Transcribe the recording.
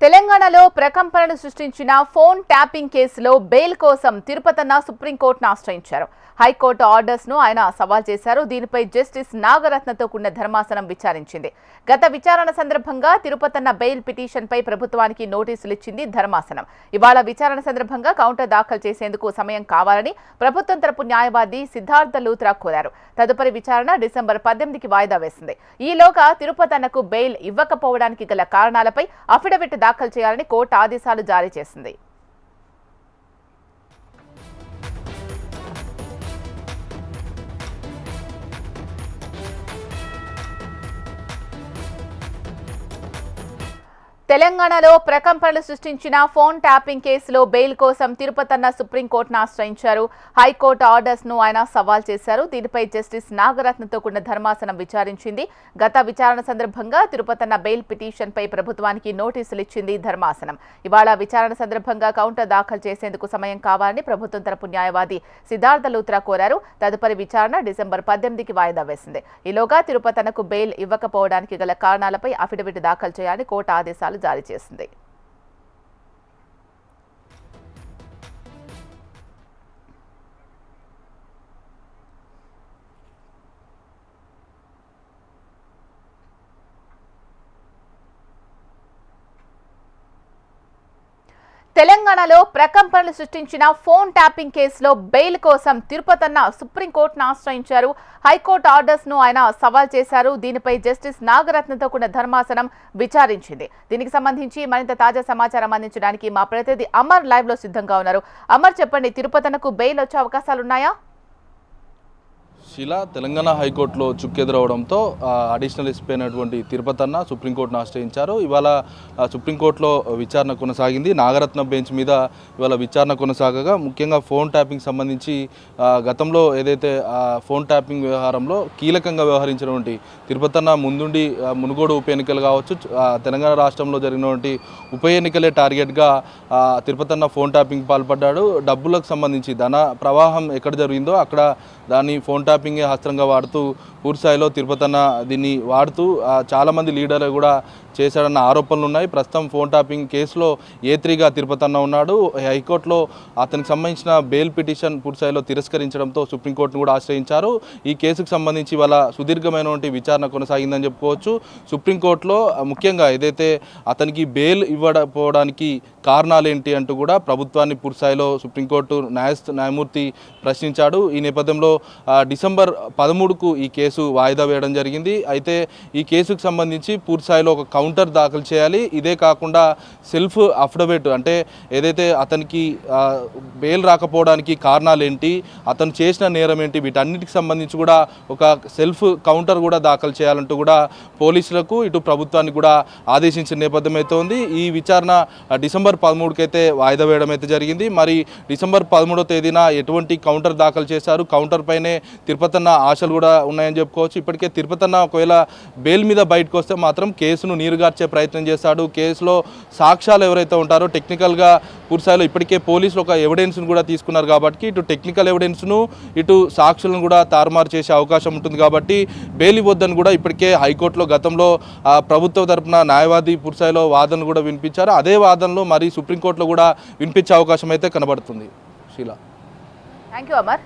తెలంగాణలో ప్రకంపనలు సృష్టించిన ఫోన్ ట్యాపింగ్ కేసులో బెయిల్ కోసం తిరుపతన్న సుప్రీంకోర్టును ఆశ్రయించారు. హైకోర్టు ఆర్డర్స్ ను ఆయన సవాల్ చేశారు. దీనిపై జస్టిస్ నాగరత్నతో కూడిన ధర్మాసనం విచారించింది. గత విచారణ సందర్భంగా తిరుపతన్న బెయిల్ పిటిషన్ పై ప్రభుత్వానికి నోటీసులు ఇచ్చింది ధర్మాసనం. ఇవాళ విచారణ సందర్భంగా కౌంటర్ దాఖలు చేసేందుకు సమయం కావాలని ప్రభుత్వం తరపు న్యాయవాది సిద్ధార్థ లూత్రా కోరారు. తదుపరి విచారణ డిసెంబర్ 18కి వాయిదా వేసింది. ఈలోగా తిరుపతన్నకు బెయిల్ ఇవ్వకపోవడానికి గల కారణాలపై అఫిడవిట్ దాఖలు చేయాలని కోర్టు ఆదేశాలు జారీ చేసింది. తెలంగాణలో ప్రకంపనలు సృష్టించిన ఫోన్ ట్యాపింగ్ కేసులో బెయిల్ కోసం తిరుపతన్న సుప్రీంకోర్టును ఆశ్రయించారు. హైకోర్టు ఆర్డర్స్ ను ఆయన సవాల్ చేశారు. దీనిపై జస్టిస్ నాగరత్నతో కూడిన ధర్మాసనం విచారించింది. గత విచారణ సందర్భంగా తిరుపతన్న బెయిల్ పిటిషన్ పై ప్రభుత్వానికి నోటీసులు ఇచ్చింది ధర్మాసనం. ఇవాళ విచారణ సందర్భంగా కౌంటర్ దాఖలు చేసేందుకు సమయం కావాలని ప్రభుత్వం తరపు న్యాయవాది సిద్ధార్థ లూత్రా కోరారు. తదుపరి విచారణ డిసెంబర్ 18కి వాయిదా వేసింది. ఈలోగా తిరుపతన్నకు బెయిల్ ఇవ్వకపోవడానికి గల కారణాలపై అఫిడవిట్ దాఖలు చేయాలని కోర్టు ఆదేశాలు జారీ చేసింది. తెలంగాణలో ప్రకంపనలు సృష్టించిన ఫోన్ ట్యాపింగ్ కేసులో బెయిల్ కోసం తిరుపతన్న సుప్రీంకోర్టును ఆశ్రయించారు. హైకోర్టు ఆర్డర్స్ ను ఆయన సవాల్ చేశారు. దీనిపై జస్టిస్ నాగరత్నతో కూడిన ధర్మాసనం విచారించింది. దీనికి సంబంధించి మరింత తాజా సమాచారం అందించడానికి మా ప్రతినిధి అమర్ లైవ్ లో సిద్ధంగా ఉన్నారు. అమర్, చెప్పండి, తిరుపతన్నకు బెయిల్ వచ్చే అవకాశాలున్నాయా? శిలా తెలంగాణ హైకోర్టులో చుక్కెదురవడంతో అడిషనల్ ఎస్పీ అయినటువంటి తిరుపతన్న సుప్రీంకోర్టును ఆశ్రయించారు. ఇవాళ సుప్రీంకోర్టులో విచారణ కొనసాగింది. నాగరత్న బెంచ్ మీద ఇవాళ విచారణ కొనసాగగా ముఖ్యంగా ఫోన్ ట్యాపింగ్ సంబంధించి గతంలో ఏదైతే ఫోన్ ట్యాపింగ్ వ్యవహారంలో కీలకంగా వ్యవహరించినటువంటి తిరుపతన్న ముందుండి మునుగోడు ఉప ఎన్నికలు కావచ్చు, తెలంగాణ రాష్ట్రంలో జరిగినటువంటి ఉప ఎన్నికలే టార్గెట్గా తిరుపతన్న ఫోన్ ట్యాపింగ్ పాల్పడ్డాడు. డబ్బులకు సంబంధించి ధన ప్రవాహం ఎక్కడ జరిగిందో అక్కడ దాన్ని ఫోన్ ట్యాపింగ్ హస్తంగా వాడుతూ పూర్తిస్థాయిలో తిరుపతన్న దీన్ని వాడుతూ చాలామంది లీడర్లు కూడా చేశాడన్న ఆరోపణలు ఉన్నాయి. ప్రస్తుతం ఫోన్ ట్యాపింగ్ కేసులో A3గా తిరుపతన్న ఉన్నాడు. హైకోర్టులో అతనికి సంబంధించిన బెయిల్ పిటిషన్ పూర్తిస్థాయిలో తిరస్కరించడంతో సుప్రీంకోర్టును కూడా ఆశ్రయించారు. ఈ కేసుకు సంబంధించి వాళ్ళ సుదీర్ఘమైనటువంటి విచారణ కొనసాగిందని చెప్పుకోవచ్చు. సుప్రీంకోర్టులో ముఖ్యంగా ఏదైతే అతనికి బెయిల్ ఇవ్వకపోవడానికి కారణాలు ఏంటి అంటూ కూడా ప్రభుత్వాన్ని పూర్తిస్థాయిలో సుప్రీంకోర్టు న్యాయమూర్తి ప్రశ్నించాడు. ఈ నేపథ్యంలో డిసెంబర్ 13కు ఈ కేసు వాయిదా వేయడం జరిగింది. అయితే ఈ కేసుకు సంబంధించి పూర్తిస్థాయిలో ఒక కౌంటర్ దాఖలు చేయాలి. ఇదే కాకుండా సెల్ఫ్ అఫిడవిట్, అంటే ఏదైతే అతనికి బెయిల్ రాకపోవడానికి కారణాలు ఏంటి, అతను చేసిన నేరం ఏంటి, వీటన్నిటికి సంబంధించి కూడా ఒక సెల్ఫ్ కౌంటర్ కూడా దాఖలు చేయాలంటూ కూడా పోలీసులకు ఇటు ప్రభుత్వానికి కూడా ఆదేశించిన నేపథ్యం అయితే ఉంది. ఈ విచారణ డిసెంబర్ 13కి అయితే వాయిదా వేయడం అయితే జరిగింది. మరి డిసెంబర్ 13వ తేదీన ఎటువంటి కౌంటర్ దాఖలు చేశారు, కౌంటర్ పైనే తిరుపతన్న ఆశలు కూడా ఉన్నాయని చెప్పుకోవచ్చు. ఇప్పటికే తిరుపతన్న ఒకవేళ బెయిల్ మీద బయటకు వస్తే మాత్రం కేసును నీరుగార్చే ప్రయత్నం చేస్తాడు. కేసులో సాక్ష్యాలు ఎవరైతే ఉంటారో టెక్నికల్గా పూర్తిస్థాయిలో ఇప్పటికే పోలీసులు ఒక ఎవిడెన్స్ను కూడా తీసుకున్నారు కాబట్టి ఇటు టెక్నికల్ ఎవిడెన్స్ను ఇటు సాక్షులను కూడా తారుమారు చేసే అవకాశం ఉంటుంది. కాబట్టి బెయిల్ ఇవ్వద్దని కూడా ఇప్పటికే హైకోర్టులో గతంలో ప్రభుత్వ తరపున న్యాయవాది పూర్తిస్థాయిలో వాదనలు కూడా వినిపించారు. అదే వాదనలో మరి సుప్రీంకోర్టులో కూడా వినిపించే అవకాశం అయితే కనబడుతుంది. Sheela, thank you Amar.